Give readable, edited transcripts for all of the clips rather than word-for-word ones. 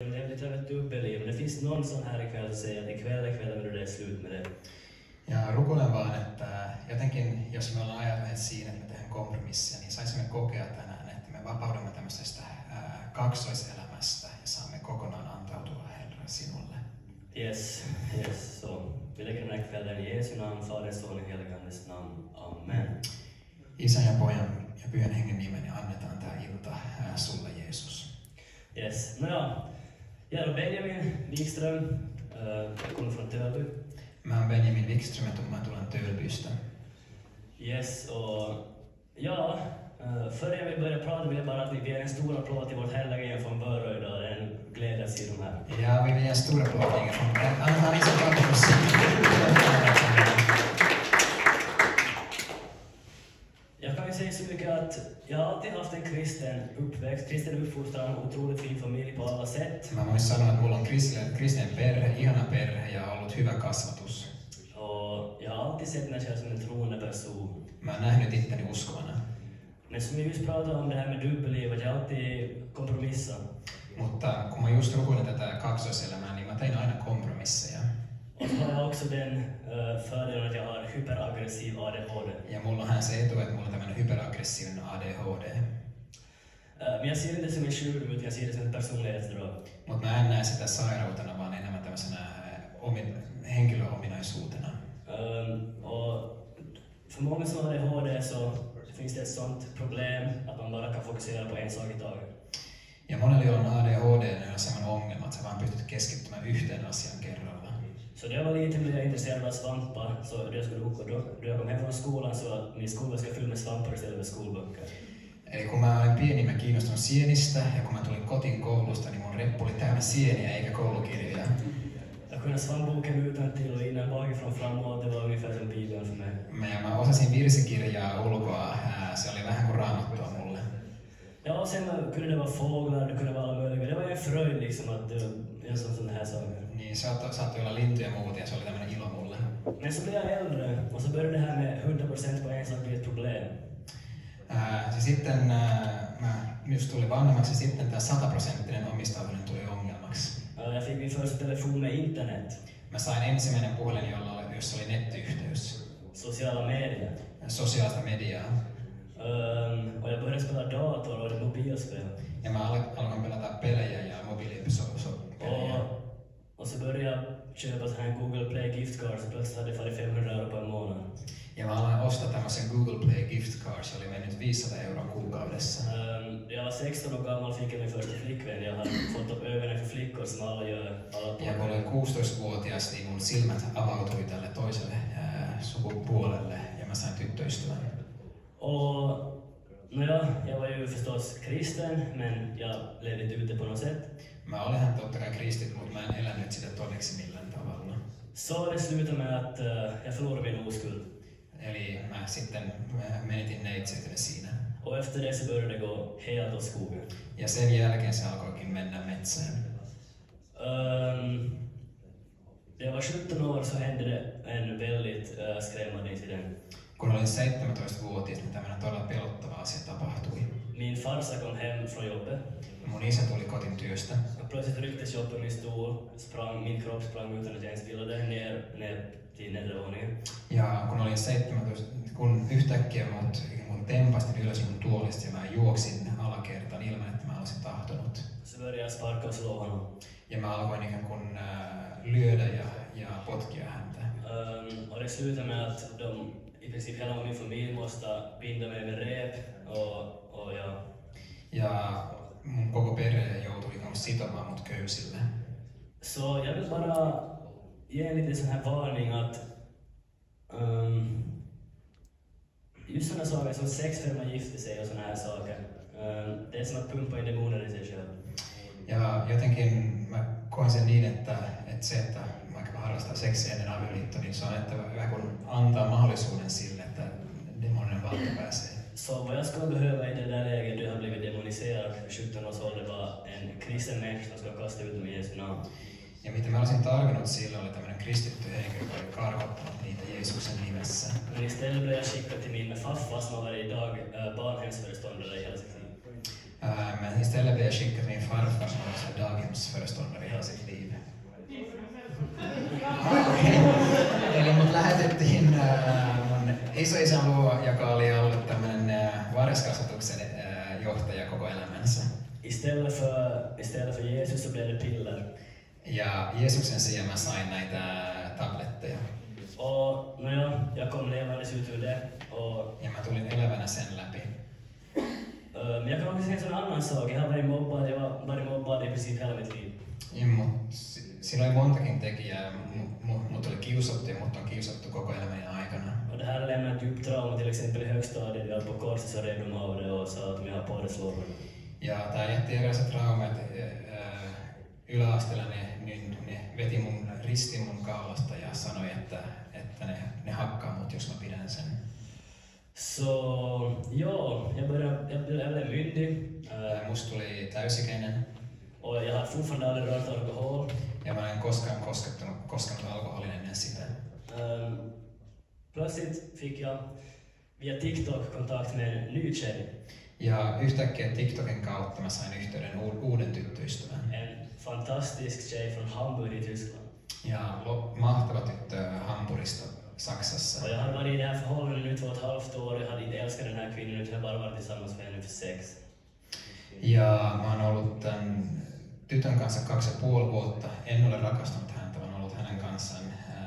Det är lite av ett dubbelliv. Det finns någon sån här ikväll som säger att ikväll är kvällen när det är slut med det. Ja rukoilen vaan, että jotenkin, jos me ollaan ajatelleet siinä, että me tehdään kompromissia, niin saisimme kokea tänään, että me vapaudumme tämmöisestä kaksoiselämästä ja saamme kokonaan antautua Herra sinulle. Yes. Så vi lägger den här kvällen i Jesu namn, Faderns, Sonens och Helige Andes namn. Amen. Isän ja Pojan ja Pyhän Hengen nimen ja annetaan tämä ilta sulle, Jeesus. Yes. Jag är Benjamin Wikström. Jag kommer från Tölby. Mä oon Benjamin Wikström ja mä tulen Tölbystä. Yes, och ja, före jag vill börja prata vill jag bara att vi ger en stor applåd till vårt härliga från Börö idag. Det är en glädje att se dem här. Ja, vi vill ge en stor applåd till er. Annetaan iso kiitos. Jag kan ju säga så mycket att jag har alltid haft en kristen uppväxt, kristen uppfostran, otroligt fin familj på alla sätt. Mä voin sanoa, että mulla on kristinen perhe, ihana perhe ja ollut hyvä kasvatus. Och jag har alltid sett mig själv som en troende person. Mä oon nähnyt itteni uskovana. Men som vi just pratade om det här med dubbellivet, jag har alltid kompromissat. Mutta kun mä just rukoilin tätä kaksoiselämää, niin mä tein aina kompromisseja. Och så har jag också den fördelen att jag har hyperaggressiv ADHD. Ja mulla on se etu, että mulla on tämmönen hyperaggressiivinen ADHD. Men jag ser det inte som en sjukdom, utan jag ser det som ett personlighetsdrag. Mutta mä en näe sitä sairautena, vaan enemmän tämmöisenä henkilöominaisuutena. Och för många som har ADHD så finns det ett sånt problem att man bara kan fokusera på en sak i taget. Ja monella, joilla on ADHD, niin on semmoinen ongelma, että sä vaan pystyt keskittymään yhteen asian kerralla. Så när jag var liten blev jag intresserad av svampar, så då jag kom hem från skolan så att min skolväska fyllde med svampar istället för skolböcker. Eli kun mä olin pieni, mä kiinnostunut sienistä, ja kun mä tulin kotiin koulusta, niin mun reppu oli täynnä sieniä eikä koulukirjoja. Jag kunde svampboken utantill och innan bakifrån framåt, det var ungefär som Bibeln för mig. Ja mä osasin virsikirjaa ulkoa, se oli vähän kuin raamattua mulle. Ja, och sen kunde det vara fåglar, det kunde vara alla möjliga. Det var ju en fröjd liksom att göra sådana här saker. Niin, saattoi olla lintuja ja muuta, ja se oli tämmöinen ilo mulle. Men så blev jag äldre och så började det här med 100% på en sak bli ett problem. Sitten mä just tulin vanhemmaksi, sitten tämä 100% omistautuminen tuli ongelmaksi. Jag fick min första telefon med internet. Mä sain ensimmäinen puhelin, jossa oli nettiyhteys. Sociala medier. Sosiaalista mediaa. Och jag började spela dator och mobilspel. Ja mä alkoin pelata pelejä ja mobiilipelejä. Och så började jag köpa så här Google Play gift card, så plötsligt hade jag fått 500 € per månad. Ja mä aloin ostaa tämmöisen Google Play gift card, se oli mennyt 500 € kuukaudessa. Jag var 16 år gammal, fick jag min första flickvän. Jag hade fått upp ögonen för flickor som alla gör. Ja kun olin 16-vuotias, niin mun silmät avautui tälle toiselle sukupuolelle ja mä sain tyttöystävän. Och jag var ju förstås kristen, men jag levde inte ute på något sätt. Mä olinhan totta kai kristit, mutta mä en elänyt sitä todeksi millään tavalla. Så det slutade med att jag förlorade min oskuld. Eli mä sitten menetin neitsyyteni siinä. Och efter det så började det gå helt åt skogen. Ja sen jälkeen se alkoikin mennä metsään. När jag var 17 år så hände det en väldigt skrämmande incident. Kun olin 17-vuotias, niin tämmöinen todella pelottava asia tapahtui. Min farsa kom hem från jobbet. Mun isä tuli kotiin työstä. Och plötsligt rycktes jag upp på min stol, min kropp sprang utan att jag ens ville ner till nedervåningen. Ja kun olin 17, kun yhtäkkiä mun tempasin ylös mun tuolista ja mä juoksin alakertaan ilman, että mä olisin tahtonut. Så började jag sparka och slå honom. Ja mä alkoin ikään kuin lyödä ja potkia häntä. Och det slutade med att i princip hela min familj måste binda mig med rep och ja. Ja mun koko perhe joutui ikään kuin sitomaan mut köysille. Så jag vill bara ge en liten sån här varning att just sådana saker som sex för man gifter sig och sådana här saker. Det är som att pumpa in demoner i sig själv. Ja jotenkin mä koen sen niin, että se, että vaikka harrastaa seksiä ennen avioliittoa, niin se on että vähän kuin antaa mahdollisuuden sille, että demoninen valta pääsee. Så vad jag ska behöva i det där läget, du har blivit demoniserad vid 17 års ålder, var en kristen människa som ska kasta ut dem i Jesu namn. Ja mitä mä olisin tarvinnut sillä oli tämmöinen kristitty henkilö, joka oli karkottanut niitä Jeesuksen nimessä. Men istället blev jag skickad till min farfar som har varit idag barnhemsföreståndare i hela sitt liv. Men istället blev jag skickad till min farfar som var daghemsföreståndare i hela sitt liv. Eli mut lähetettiin mun isoisän luo, joka oli ollut tämmönen varhaiskasvatuksen johtaja koko elämänsä. Istället för Jesus så blev det piller. Ja Jeesuksen sijaan mä sain näitä tabletteja. Och jag kom levandes ut ur det. Ja mä tulin elävänä sen läpi. Men jag kan också säga en sån annan sak. Jag har varit mobbad i princip hela mitt liv. Ja, siinä oli montakin tekijää. Mut oli kiusattu ja mut on kiusattu koko elämäni aikana. Och det här lämnar ett djupt trauma, till exempel i högstadiet. Jag var på korset så rev de av det och sa att de har på det slår. Ja tää jätti erilaiset traumat. Yläasteella ne veti mun ristin mun kaulasta ja sanoi, että ne hakkaa mut, jos mä pidän sen. Så ja, jag blev myndig. Musta tuli täysikäinen. Och jag har fortfarande aldrig rört alkohol. Ja mä en koskaan koskenut alkoholin ennen sitä. Plötsligt fick jag via TikTok kontakt med en ny tjej. Ja yhtäkkiä TikTokin kautta mä sain yhteyden uuden tyttöystävän. En fantastisk tjej från Hamburg i Tyskland. Ja mahtava tyttö Hampurista Saksassa. Och jag hade varit i det här förhållandet nu 2,5 år. Jag hade inte älskat den här kvinnan, utan jag bara varit tillsammans med henne för sex. Ja mä oon ollut tämän tytön kanssa 2,5 vuotta. En ole rakastanut häntä, vaan ollut hänen kanssaan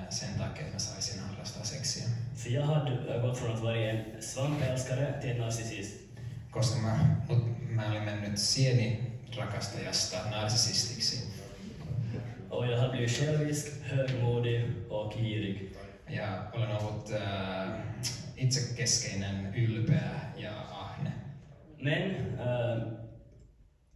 sen takia, että mä saisin harrastaa seksiä. För jag hade gått från att vara en svampälskare till en narcissist. Koska mä olin mennyt sienirakastajasta narsissistiksi. Och jag hade blivit självisk, högmodig och girig. Ja olen ollut itsekeskeinen, ylpeä ja ahne. Men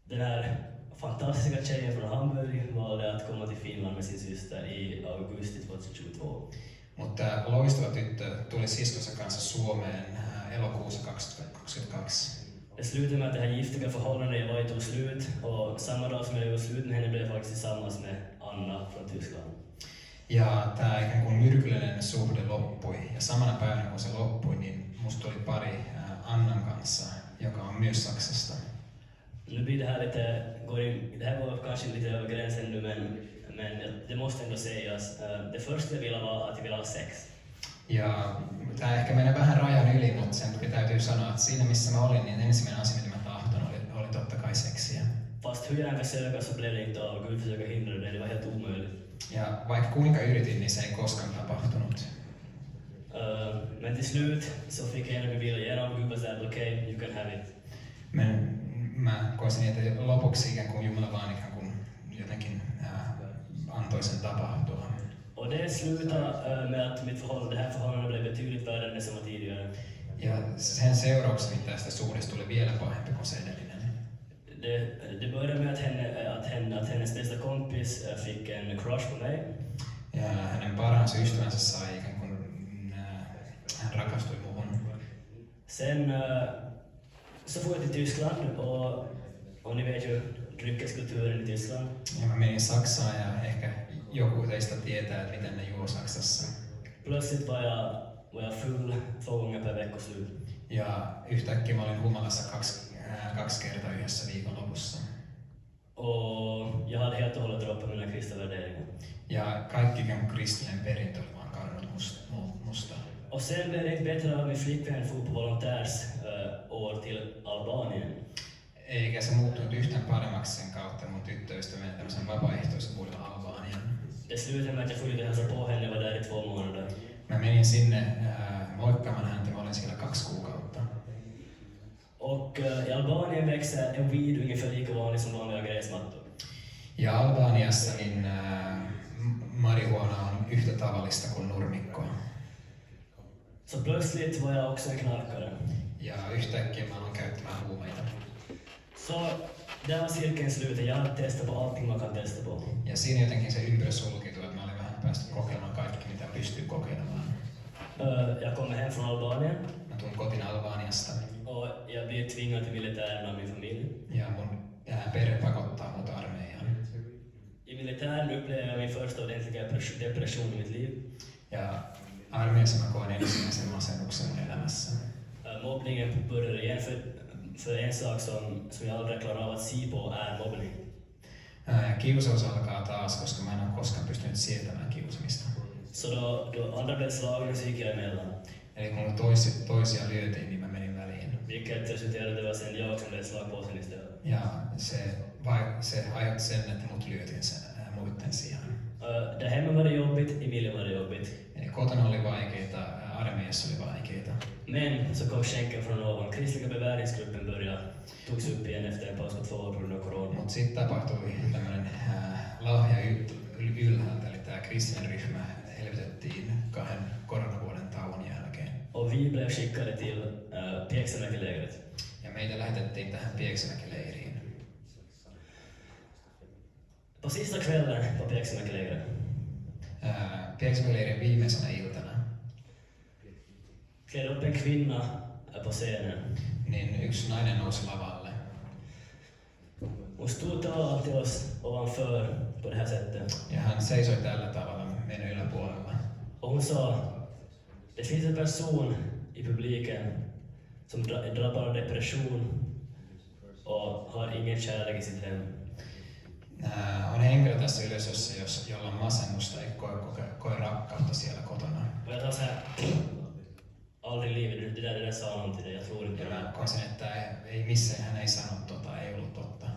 den här fantastiska tjejen från Hamburg valde att komma till Finland med sin syster i augusti 2022. Mutta loistava tyttö tuli siskonsa kanssa Suomeen elokuussa 2022. Det slutade med att det här giftiga förhållandet jag var i tog slut, och samma dag som jag gjorde slut med henne blev jag faktiskt tillsammans med Anna från Tyskland. Ja tää ikään kuin myrkyllinen suhde loppui. Ja samana päivänä kun se loppui, niin musta tuli pari Annan kanssa, joka on myös Saksasta. Nu blir det här det här var kanske lite över gränsen nu, men det måste ändå sägas. Det första jag ville var att jag ville ha sex. Ja tää ehkä menee vähän rajan yli, mutta sen täytyy sanoa, että siinä missä mä olin, niin ensimmäinen asia mitä mä tahton oli totta kai seksiä. Fast hur jag än försöker så blev det inte av. Gud försöker hindra det var helt omöjligt. Ja vaikka kuinka yritin, niin se ei koskaan tapahtunut. Men till slut så fick jag en vilja igenom. Gud bestämde okej, you can have it. Men mä koisin, että lopuksi ikään kuin Jumala vaan ikään kuin jotenkin antoi sen tapahtua. Och det slutade med att det här förhållandet blev betydligt värre än det som var tidigare. Ja sen seurauksena tästä suhdesta tuli vielä pahempi kuin se edellinen. Det började med att hennes bästa kompis fick en crush på mig. Ja hänen parhaansa ystävänsä sai ikään kuin hän rakastui muuhun. Sen så får jag till Tyskland och ni vet ju dryckeskulturen i Tyskland. Ja mä menin Saksaan ja ehkä joku teistä tietää, että miten ne juo Saksassa. Plötsligt var jag full 2 gånger per veckoslut. Ja yhtäkkiä mä olin humalassa kaksi kertaa yhdessä viikonlopussa. Och jag hade helt och hållet droppat mina kristna värderingar. Ja kaikki kristillinen perintö oli vaan kadonnut musta. Och sen blev det inte bättre av min flickvän for på volontärsår till Albanien. Eikä se muuttunut yhtään paremmaksi sen kautta mun tyttöystävän tämmöisen vapaaehtoisuuden Albanian. Det slutade med att jag följde hälsa på henne och var där i 2 månader. Mä menin sinne moikkaamaan häntä, mä olin siellä 2 kuukautta. Och i Albanien växer en weed ungefär lika vanlig som vanliga gräsmattor. Ja Albaniassa niin marihuana on yhtä tavallista kuin nurmikkoa. Så plötsligt var jag också en knarkare. Ja yhtäkkiä mä aloin käyttämään huumeita. Så där var cirkeln sluten. Jag hade testat på allting man kan testa på. Ja siinä jotenkin se ympyrä sulkitui, että mä olin vähän päästy kokeilemaan kaikki, mitä pystyy kokeilemaan. Jag kommer hem från Albanien. Mä tulin kotiin Albaniasta. Och jag blev tvingad till militären av min familj. Ja mun perhe pakottaa mut armeijaan. I militären upplevde jag min första ordentliga depression i mitt liv. Ja armeijassa mä koin ensimmäisen masennuksen mun elämässä. Mobbningen började igen, för För en sak som jag aldrig klarar av att se på är mobbning. Kiusaus alkaa taas, koska mä en ole koskaan pystynyt sietämään kiusamista. Så då andra blev slagna så gick jag emellan. Eli kun toisia lyötiin, niin mä menin väliin. Vilket resulterade det var sen jag som blev slagpåsen istället. Ja se aiheutti sen, että mut lyötiin muiden sijaan. Där hemma var det jobbigt, i miljön var det jobbigt. Eli kotona oli vaikeita, armeijassa oli vaikeita. Men så kom skänken från ovan. Kristliga bevärdingsgruppen togs upp igen efter en paus på 2 år på grund av corona. Mutta sitten tapahtui tämmöinen lahja ylhäältä, eli tämä kristillinen ryhmä elvytettiin 2 koronavuoden tauon jälkeen. Och vi blev skickade till Pieksämäki-lägret. Ja meitä lähetettiin tähän Pieksämäki-leiriin. På sista kvällen på Pieksämäki-lägret. Pieksämäki-leirin viimeisenä iltana. Klev upp en kvinna på scenen. Niin yksi nainen nousi lavalle. Hon stod och talade till oss ovanför på det här sättet. Ja hän seisoi tällä tavalla meidän yläpuolella. Och hon sa, det finns en person i publiken som är drabbad av depression och har ingen kärlek i sitt hem. On henkilö tässä yleisössä, jolla on masennusta, ei koe rakkautta siellä kotona. Och jag tar så här, aldrig i livet, det där sa någonting, jag tror inte Ja det. mä koisin, että ei missään hän ei sanonut tota, ei ollut totta.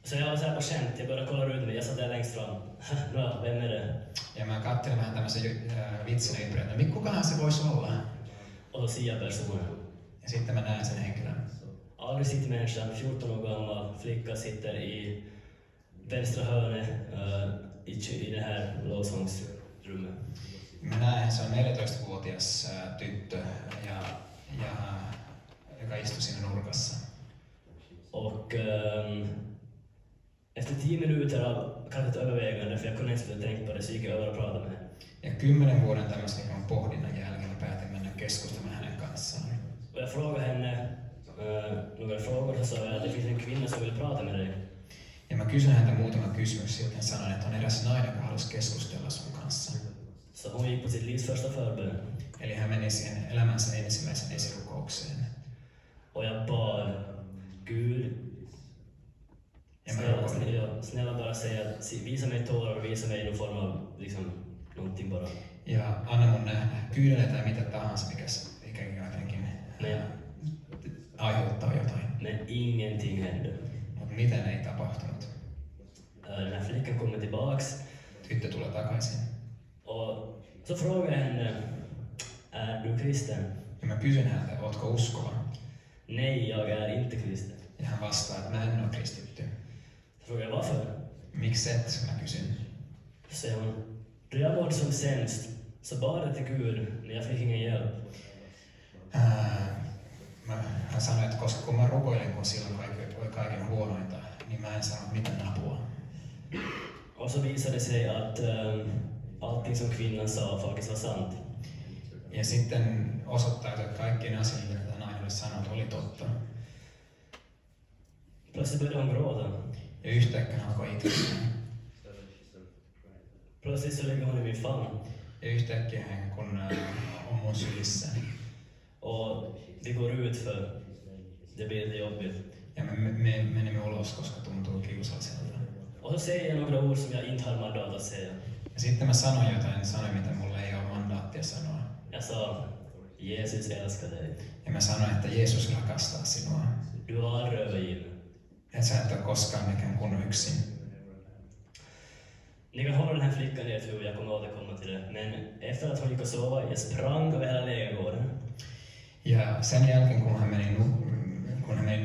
Så jag var så här på skämt, jag började kolla ut mig, jag satt där längst fram. Bra, vem är det? Ja mä katselin vähän tämmöisen vitsin ympärillä, että kukahan se voisi olla? Och då ser jag personen. Ja sitten mä näen sen henkilön. Aggressiv människa, 14 år gammal, flicka sitter i vänstra hörnet i det här lovsångsrummet. Mä näen, se on 14-vuotias tyttö, joka istui siinä nurkassa. Och efter 10 minuter av kanske ett övervägande, för jag kunde inte sluta tänka på det, så gick jag över och pratade med henne. Ja 10 vuoden tämmöisen pohdinnan jälkeen päätin mennä keskustelemaan hänen kanssaan. Och jag frågade henne några frågor, så sa jag att det finns en kvinna som vill prata med dig. Ja mä kysyin häntä muutaman kysymyksen, sitten sanoin, että on eräs nainen, joka halusi keskustella sun kanssa. Så hon gick på sitt livs första förbön. Eli hän meni siihen elämänsä ensimmäisen esirukoukseen. Och jag bad, Gud, snälla bara säga att visa mig tårar, visa mig någon form av liksom, någonting bara. Ja anna mun nähdä kyynele tai mitä tahansa, mikä jotenkin aiheuttaa jotain. Men ingenting hände. Mutta mitään ei tapahtunut. Den här flickan kommer tillbaks. Tyttö tulee takaisin. Och så frågar jag henne, är du kristen? Ja mä kysyn häntä, ootko uskova? Nej, jag är inte kristen. Ja hän vastaa, että mä en ole kristitty. Så frågar jag varför? Miksi et? Mä kysyn. Så säger hon, då jag mådde som sämst så bad jag till Gud, men jag fick ingen hjälp. Hän sanoi, että koska kun mä rukoilin, kun silloin kaiken huonointa, niin mä en saanut mitään apua. Och så visade det sig att allting som kvinnan sa faktiskt var sant. Ja sitten osoittautui, että kaikkien asioiden, mitä nainen oli sanonut, oli totta. Plötsligt började hon gråta. Ja yhtäkkiä hän alkoi itkemään. Plötsligt så ligger hon i min famn. Ja yhtäkkiä hän kun on mun sylissä. Och vi går ut för det blir lite jobbigt. Ja me menemme ulos, koska tuntuu kiusalliselta. Och så säger jag några ord som jag inte har mandat att säga. Ja sitten mä sanoin jotain, mitä mulla ei ole mandaattia sanoa. Jag sa, Jesus älskar dig. Ja mä sanoin, että Jeesus rakastaa sinua. Du har aldrig övergivit. Et sä et ole koskaan mikään kun yksin. Ni kan hålla den här flickan i ert huvud, jag kommer återkomma till det. Men efter att hon gick och sova, jag sprang över hela lägergården. Ja sen jälkeen, kun hän meni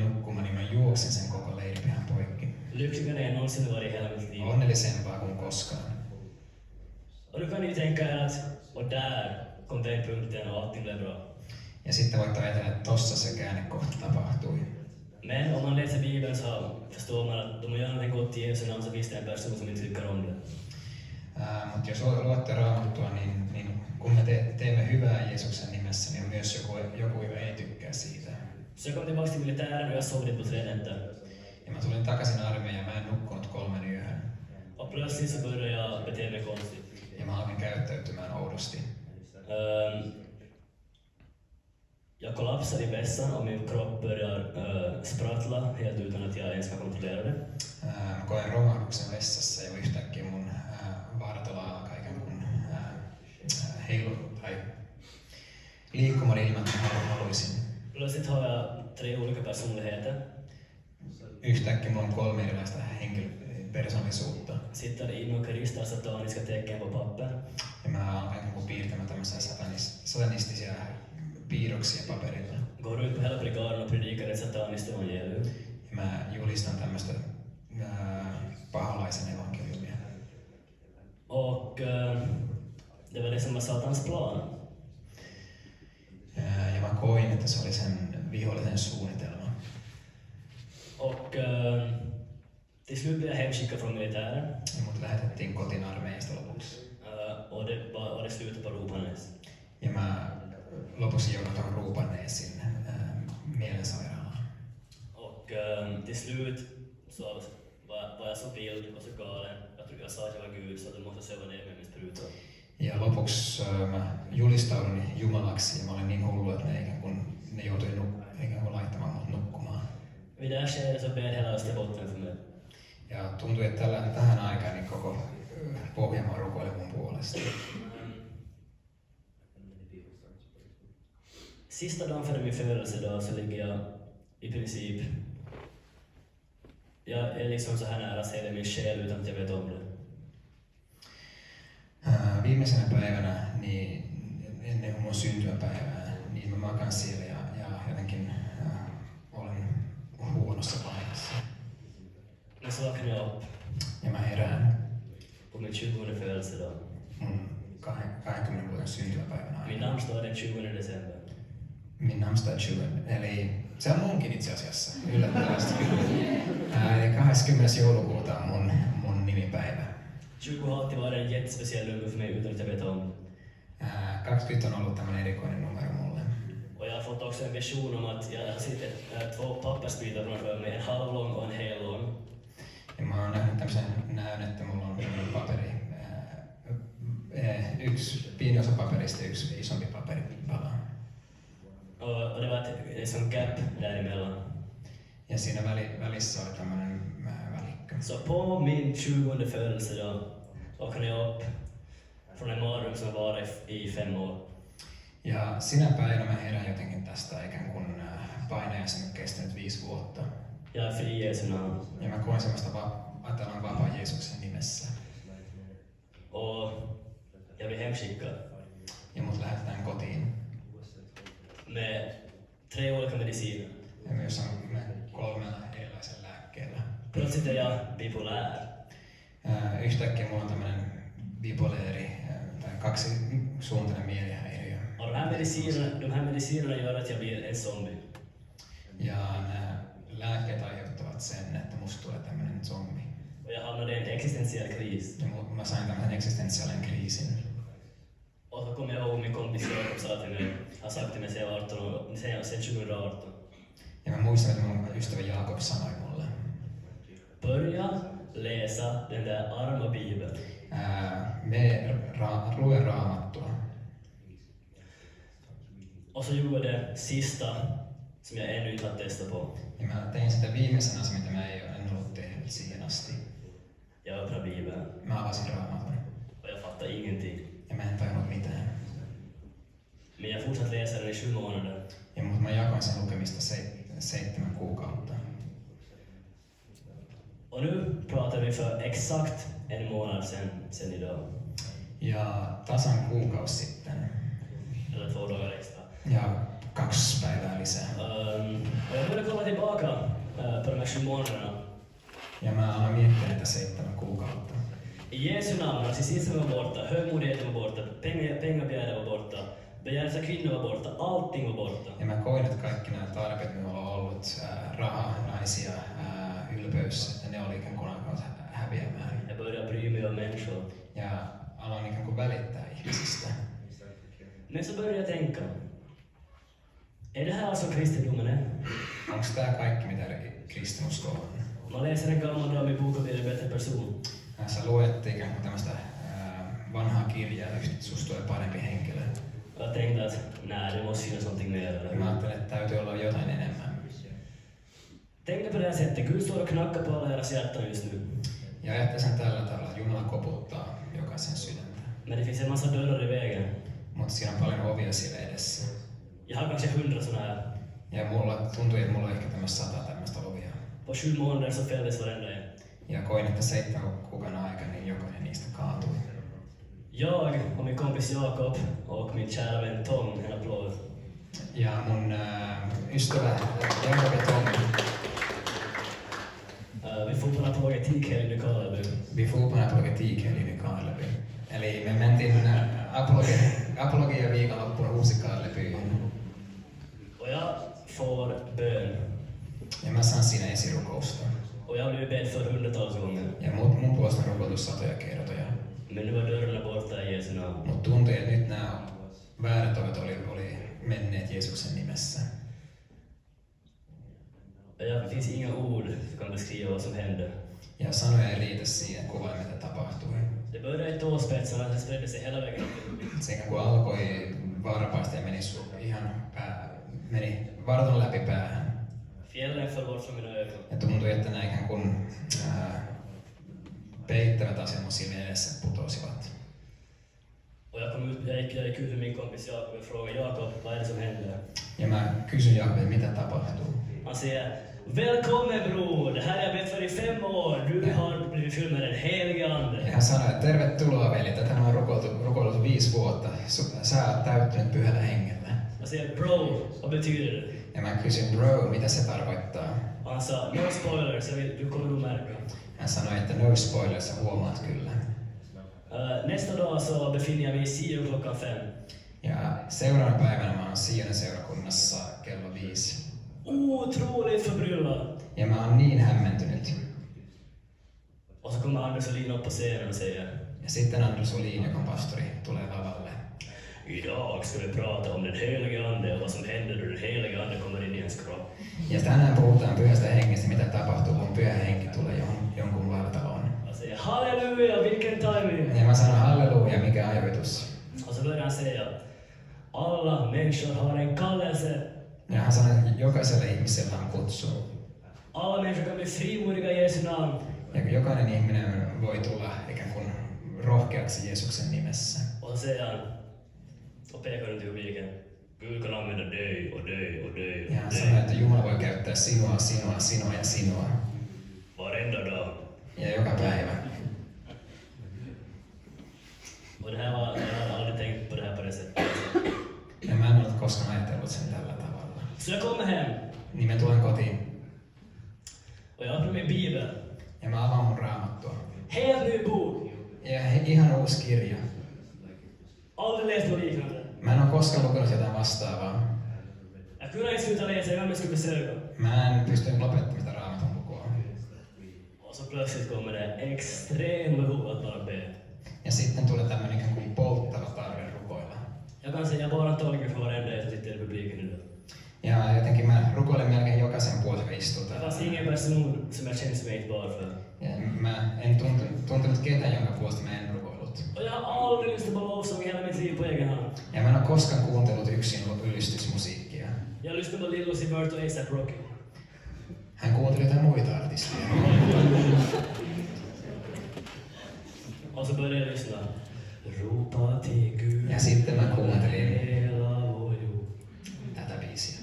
nukkumaan, niin mä juoksin sen koko leiripihan poikki. Lyckligare än någonsin varit i hela mitt liv. Onnellisempaa kuin koskaan. Och då kan ni tänka er att, och där kom vändpunkten och allting blev bra. Ja sitten voit ajatella, että tossa se käännekohta tapahtui. Men om man läser Bibeln så förstår man att de har gjort något gott i Jesu namn så finns det en person som inte tycker om det. Mutta jos luette Raamattua, niin kun me teemme hyvää Jeesuksen nimessä, niin on myös joku joka ei tykkää siitä. Så jag kom tillbaka till militären och jag sov dit på 3 nätter. Ja mä tulin takaisin armeijaan ja mä en nukkunut 3 yöhön. Och plötsligt så började jag bete mig konstigt. Ja mä alkin käyttäytymään oudosti. Jag kollapsar i vässan och min kropp börjar sprattla helt utan att jag ens kan kontrollera det. Mä koen romahduksen vessassa ja yhtäkkiä mun vartalo alkaa ikään kuin tai liikkumaan ilman, että haluaisin. Plötsligt har jag 3 olika personligheter. Yhtäkkiä mulla on 3 erilaista persoonallisuutta. Sitter inne och ristar sataniska tecken på papper. Ja mä alkan piirtämään tämmöisiä satanistisia piirroksia paperilla. Går ut på hela brigaden och predikar ett sataniskt evangelium. Ja mä julistan tämmöistä paholaisen evankeliumia. Och det var det som var Satans plan. Ja mä koin, että se oli sen vihollisen suunnitelma. Och till slut blev jag hemskickad från militären. Ja mut lähetettiin kotiin armeijasta lopuksi. Och det slutade på Ropanäs. Ja mä lopuksi joudun tuohon Ruupaneesin mielensairaalaan. Och till slut så var jag så vild och så galen. Jag tror jag sa att jag var Gud så att du måste söva ner med min spruta. Ja lopuksi mä julistaudun Jumalaksi ja mä olin niin hullu, että ne joutui ikään kuin laittamaan mut nukkumaan. Vid det här skedet så bed hela Österbotten för mig. Ja tuntui, että tähän aikaan niin koko Pohjanmaa rukoili mun puolesta. Sista dagen före min födelsedag så ligger jag i princip... Jag är liksom så här nära att se min själ utan att jag vet om det. Viimeisenä päivänä, niin ennen mun syntymäpäivää, niin mä makan siellä ja jotenkin olen huonossa paikassa. Men så vaknade jag upp Ja mä herään på min 20:e födelsedag. mun 20 vuoden syntymäpäivänä. Min namnsdag är den 20 december. Min namnsdag är 20, eli se on munkin itse asiassa, yllättävästi. Eli 20. joulukuuta on mun nimipäivä. 20 har alltid varit en jättespeciell nummer för mig utan att jag vet om. 20 on ollut tämmönen erikoinen numero mulle. Och jag har fått också en vision om att jag har sett 2 pappersbitar framför mig, en halvlång och en hellång. Ja mä oon nähnyt tämmösen näyn, että mulla on paperi, yksi pieni osa paperista ja yksi isompi paperipala. Och det var ett sån gap däremellan. Ja siinä välissä oli tämmönen välikkö. Så på min 20:e födelsedag vaknade jag upp från en mardröm som var i 5 år. Ja sinä päivänä mä herään jotenkin tästä ikään kuin painajaisen kestänyt 5 vuotta. Jag är fri i Jesu namn. Ja mä koen semmoista että olen vapaa Jeesuksen nimessä. Och jag blir hemskickad. Ja mut lähetetään kotiin. Med 3 olika mediciner. Ja myös on 3 erilaisen lääkkeellä. Plötsligt är jag bipolär. Yhtäkkiä mulla on tämmönen bipoläri tai 2-suuntainen mielihäiriö. Och de här medicinerna gör att jag blir en zombie. Ja nämä lääkkeet aiheuttavat sen, että musta tulee tämmönen zombi. Och jag hamnade i en existentiell kris. Ja mä sain tämmöisen eksistentiaalisen kriisin. Och så kom jag ihåg min kompis Jakob sa till mig, han sagt till mig sen jag var 18 år, sen 2018. Ja mä muistan, että mun ystävä Jakob sanoi mulle. Börja läsa den där arma bibeln. Lue Raamattua. Och så gjorde jag det sista som jag ännu inte har testat på. Ja mä tein sitä viimeisenä asiaa, mitä mä en ollut tehnyt siihen asti. Jag öppnade bibeln. Mä avasin Raamatun. Och jag fattade ingenting. Ja mä en tajunnut mitään. Men jag fortsatte läsa den i 7 månader. Ja mutta mä jakoin sen lukemista 7 kuukautta. Och nu pratar vi för exakt en månad sen idag. Ja tasan kuukausi sitten. Eller 2 dagar extra. Ja 2 päivää lisää. Och jag började komma tillbaka på de här 7 månaderna. Ja mä aloin miettiä näitä 7 kuukautta. I Jesu namn, narcissismen var borta, högmodigheten var borta, pengabegäret var borta, begäret av kvinnor var borta, allting var borta. Ja mä koin, että kaikki nämä tarpeet, mitä mulla on ollut, raha, naisia, ylpeys, että ne oli ikään kuin alkanut häviämään. Jag började bry mig om människor. Ja aloin ikään kuin välittää ihmisistä. Men så började jag tänka, är det här alltså kristendomen är? Onko tää kaikki, mitä kristinusko on? Man läser en gammal dam i bok och blir en bättre person. Sä luet ikään kuin tämmöistä vanhaa kirjaa, että susta tulee parempi henkilö. Jag tänkte att nej, det måste finnas någonting mer. Ja mä ajattelin, että täytyy olla jotain enemmän. Tänk det på det här sättet, Gud står och knackar på alla deras hjärtan just nu. Ja ajattelin sen tällä tavalla, että Jumala koputtaa jokaisen sydäntä. Men det finns en massa dörrar i vägen. Mutta siinä on paljon ovia siellä edessä. Jag har kanske 100 såna här. Ja mulla tuntui, että mulla on ehkä tämmöistä 100 tämmöistä ovia. På 7 månader så fälldes varenda en. Ja koin, että 7 kuukauden aikana niin jokainen niistä kaatui. Jag och min kompis Jakob och min kära vän Tom, en applåd. Ja mun ystävä Jakob ja Tom. Vi får på en apologetikhelg i Karleby. Vi får på en apologetikhelg i Karleby. Eli me mentiin apologia viikonloppuun Uusi-Karlebyyn. Och jag får bön. Ja mä saan siinä esirukousta. Och jag har blivit bedd för hundratals gånger. Ja mun puolesta on rukoiltu satoja kertoja. Men nu var dörrarna borta i Jesu namn. Mut tuntui, että nyt nämä väärät ovet oli menneet Jeesuksen nimessä. Det finns inga ord som kan beskriva vad som hände. Ja sanoja ei riitä siihen kuvaan, mitä tapahtui. Det började i tåspetsarna, det spredde sig hela vägen upp. Se kun alkoi varpaasta ja meni varton läpi päähän. Fjällen föll bort från mina ögon. Ja tuntui, että nämä ikään kuin peittävät asiat mun silmien edessä putosivat. Och jag gick ut till min kompis Jakob och frågade Jakob, vad är det som händer? Ja mä kysyin Jakobilta, mitä tapahtuu. Han säger, välkommen bror, det här har jag bett för i 5 år. Du har blivit fylld med den helige ande. Ja hän sanoi, että tervetuloa veli, tätä mä oon rukoillut 5 vuotta. Sä oot täyttynyt pyhällä hengellä. Jag säger, bro, vad betyder det? Ja mä kysyin, bro, mitä se tarkoittaa? Han sa, no spoilers, du kommer nog märka. Hän sanoi, että no spoilers, sä huomaat kyllä. Nästa dag så befinner jag mig i Sion klockan 5. Ja seuraavana päivänä mä oon Sionin seurakunnassa kello 5. Otroligt förbryllad. Ja mä oon niin hämmentynyt. Och så kommer Anders Olin upp på scenen och säger, Ja sitten Anders Olin, joka on pastori, tulee lavalle. idag ska vi prata om den helige ande och vad som händer när den helige ande kommer in i ens kropp. Ja tänään puhutaan pyhästä hengestä, mitä tapahtuu, kun pyhä henki tulee jonkun vartaloon. Jag säger, halleluja, vilken timing! Ja mä sanon halleluja, mikä ajoitus. Och så börjar han säga, alla människor har en kallelse. Ja hän sanoi, että jokaiselle ihmisellä on kutsu. Alla människor kan bli frimodiga i Jesu namn. Ja jokainen ihminen voi tulla ikään kuin rohkeaksi Jeesuksen nimessä. Och så säger han, och pekar ut i publiken, Gud kan använda dig och dig och dig Ja hän sanoi, että Jumala voi käyttää sinua, sinua, sinua ja sinua. varenda dag. Ja joka päivä. Och det här var, jag hade aldrig tänkt på det här på det sättet. Ja mä en ole koskaan ajatellut sen tällä tavalla. Så jag kommer hem Niin mä tulen kotiin och jag öppnar min bibel. ja mä avaan mun raamattua. Helt ny bok. Ja ihan uusi kirja. Aldrig läst något liknande. Mä en ole koskaan lukenut jotain vastaavaa. Jag kunde inte sluta läsa vem jag skulle besöka. Mä en pystynyt lopettamaan sitä raamatun lukua. Och så plötsligt kommer det extrem behov att bara be. Ja sitten tulee tämmönen ikään kuin polttava tarve rukoilla. Jag kan säga bara tolken för varenda en som sitter i publiken idag. Ja jotenkin mä rukoilen melkein jokaisen puolesta, joka istuu Det täällä. fanns ingen person som jag kände mig inte bara för. Ja mä en tuntenut ketään, jonka puolesta mä en rukoillut. Och jag har aldrig lyssnat på lovsång i hela mitt liv på egen hand. Ja mä en ole koskaan kuuntellut yksin ylistysmusiikkia. Jag lyssnade på Lil Uzi Vert och A$AP Rocky. Hän kuunteli jotain muita artisteja. Och så började jag lyssna. Ropa till Gud. Ja sitten mä kuuntelin hela vår jord. tätä biisiä.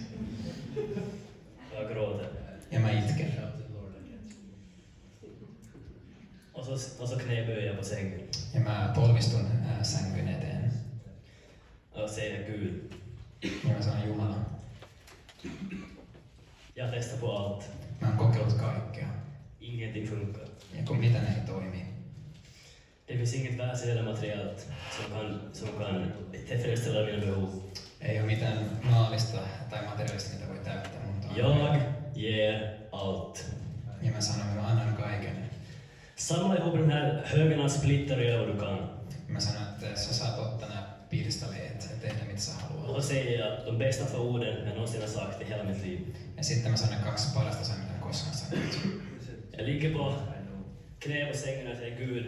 Jag gråter. Ja mä itken. Och så knäböjer jag på sängen. Ja mä polvistun sängyn eteen. Och säger Gud. Ja mä sanon Jumala. Jag testar på allt. Mä oon kokeillut kaikkea. Ingenting funkar. Ja kun mitään ei toimi. Det finns inget världsligt eller materiellt som kan tillfredsställa mina behov. Ei ole mitään maallista tai materiaalista, mitä voi täyttää mun Jag ger allt. Ja mä sanon, että mä annan kaiken. Samla ihop de här högarna splitter och gör vad du kan. Ja mä sanon, että sä saat ottaa nämä pirstaleet ja tehdä mitä sä haluat. Och så säger jag de bästa för orden jag någonsin har sagt i hela mitt liv. Ja sitten mä sanon 2 parasta sanaa, mitä koskaan sanonut. Jag ligger på knä på sängen och säger Gud,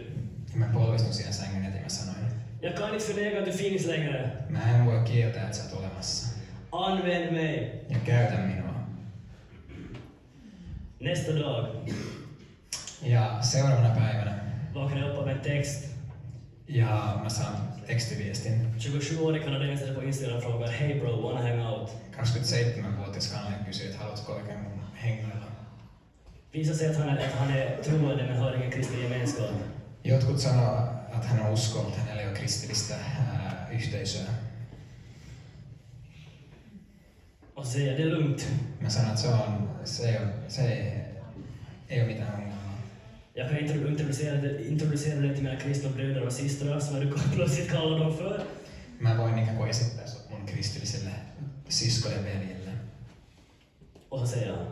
Mä polvistun siihen sängyn eteen, mä sanoin. Jag kan inte förneka att du finns längre. Mä en voi kieltää, että sä oot olemassa. Använd mig. Ja käytä minua. Nästa dag Ja seuraavana päivänä. vaknade jag upp av en text. Ja mä saan tekstiviestin. 27-årig kanadensare på Instagram frågar "Hey bro, wanna hang out?" 27-vuotias kanalainen kysyy, että haluatko oikein mun hengailla. Visar sig att han är troende men har ingen kristen gemenskap. Jotkut sanoo, että hän on uskoo, mutta hänellä ei ole kristillistä yhteisöä. Och så säger jag, det är lugnt. Mä sanon, että se ei ole mitään ongelmaa. Jag kan introducera dig till mina kristna bröder och systrar som du plötsligt kallar dem för. Mä voin ikään kuin esittää sut mun kristilliselle siskolle veljelle. Och så säger han,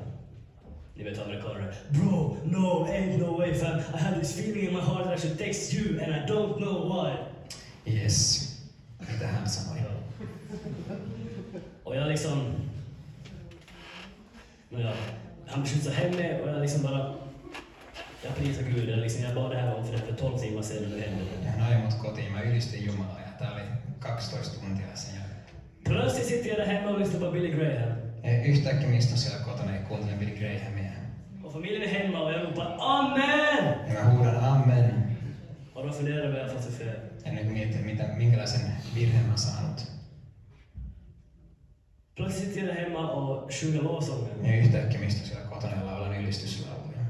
ni vet amerikaner, bro, no, ain't no way fam. I had this feeling in my heart that I should text you and I don't know why. Yes, mitä hän sanoi. Och jag liksom, han skjutsade hem mig och jag liksom bara, jag prisar Gud. Jag bad det här om för 12 timmar sedan det hände. Hän ajoi mut kotiin, mä ylistin Jumalaa ja tää oli 12 tuntia sen jälkeen. Plötsligt sitter jag där hemma och lyssnar på Billy Graham. Yhtäkkiä mistä siellä kotona ja kuuntelen Billy Grahamia. Och familjen är hemma och jag ropar Amen! Ja mä huudan Amen. Och då funderar jag vad jag fått för fel. Ja nyt mietin, minkälaisen virheen mä saanut. Plötsligt sitter jag där hemma och sjunger lovsånger. Ja yhtäkkiä mistä siellä kotona ja laulan ylistyslauluja.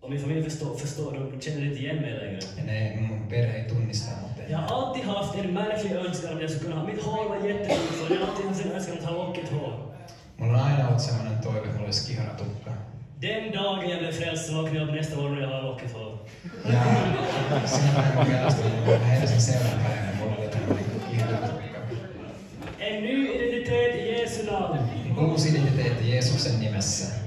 Och min familj förstår, de känner inte igen mig längre. Ja mun perhe ei tunnista mut. Jag har alltid haft en märklig önskan att jag skulle kunna ha, mitt hår var jättefint och jag har alltid haft en önskan att ha lockigt hår. Mulla on aina ollut semmonen toive, että mulla olisi kiharatukka. Den dagen jag blev frälst vaknade jag upp nästa morgon och jag har lockigt hår. Ja siinä mä pelastin, kun mä heräsin seuraavan päivänä, mulla oli tämmönen kiharatukka. En ny identitet i Jesu namn. Uusi identiteetti Jeesuksen nimessä.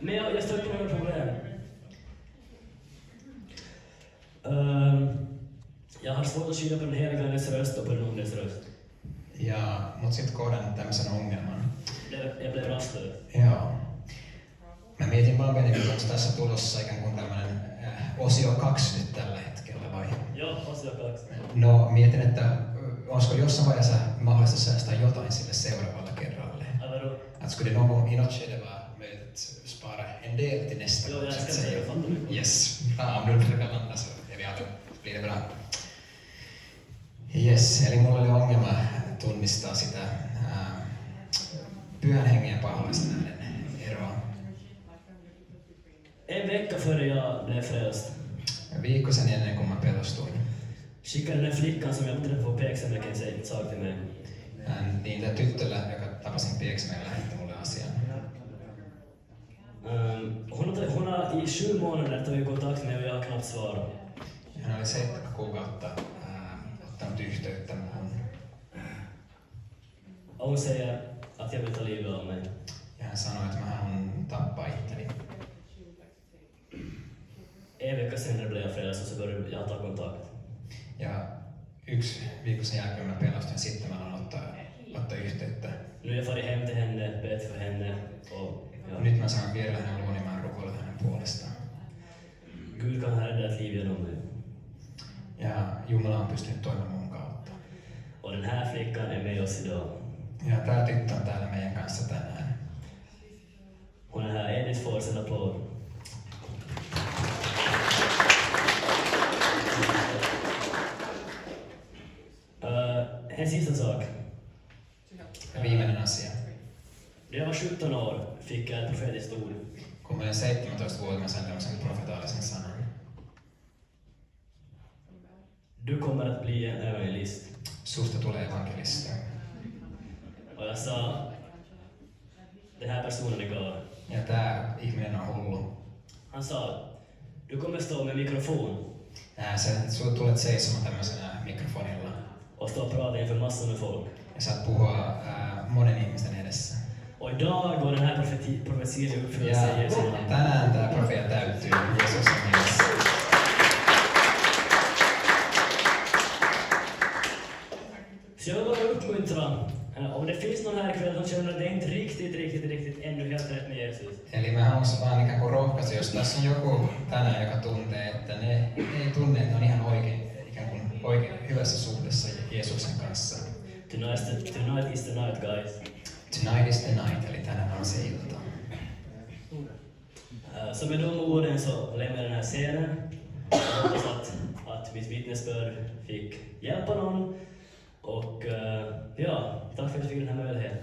Men jag stötte på några problem. Jag har svårt att skilja på den heliga Andes röst och på den ondes röst. Ja, mut sit kohdannut tämmösen ongelman. Jag blev rastlös. Joo. Mä mietin vaan Benjamin, onko tässä tulossa ikään kuin tämmönen osio 2 nyt tällä hetkellä vai? Joo, osio 2. No mietin, että olisiko jossain vaiheessa mahdollista säästää jotain sille seuraavalle kerralle. Att skulle någon i något skede vara möjligt att spara en del till nästa gång. Yes. Bra, om du försöker landa så är vi alla, blir det bra. Yes, eli mulla oli ongelma tunnistaa sitä pyhän hengen ja paholaisen äänen eroa. En vecka före jag blev frälst. Viikko sen ennen kuin mä pelastuin. Skickade den flickan som jag träffade på Pieksämäken sa till mig. Niin tää tyttöllä, joka tapasin Pieksämäellä, lähetti mulle asian. Hon har i 7 månader tagit kontakt med mig och jag har knappt svarat. Hän oli 7 kuukautta ottanut yhteyttä muuhun. Och hon säger att jag vill ta livet av mig. Ja hän sanoi, että mä haluan tappaa itteni. En vecka senare blev jag frälst och så började jag ta kontakt. Ja 1 viikko sen jälkeen mä pelastuin, sitten mä aloin ottaa yhteyttä. Nu är jag farit hem till henne, bett för henne och ja. Nyt mä saan viedä hänen luon, niin mä rukoilen hänen puolestaan. Gud kan rädda ett liv genom mig. Ja Jumala on pystynyt toimimaan mun kautta. Och den här flickan är med oss idag. Ja tää tyttö on täällä meidän kanssa tänään. Hon är här, Edith får en applåd. En sista sak. Viimeinen asia. När jag var 17 år fick jag ett profetiskt ord. Kun mä olin 17-vuotias, mä sain tämmöisen profetaalisen sanan. Du kommer att bli en evangelist. Susta tulee evankelisti. Och jag sa, den här personen är galen. Ja tää ihminen on hullu. Han sa, du kommer stå med mikrofon. Sä tulet seisomaan tämmöisenä mikrofonilla. Och stå och prata inför massor med folk. Ja saat puhua monen ihmisten edessä. Och idag går den här profetian i uppfyllelse i Jesu namn. Tänään tää profetia täyttyy Jeesuksen nimessä. Så jag vill bara uppmuntra, om det finns någon här ikväll som känner att det är inte riktigt ännu helt rätt med Jesus. Eli mä haluaisin vaan ikään kuin rohkaista, jos tässä on joku tänään, joka tuntee, että ne ei tunne, että ne on ihan ikään kuin oikein hyvässä suhteessa Jeesuksen kanssa. Tonight is the night, guys. Tonight is the night, eli tänään on se ilta. Så med de orden så lämnar jag den här scenen. Jag hoppas att mitt vittnesbörd fick hjälpa någon. Och ja, tack för att du fick den här möjligheten.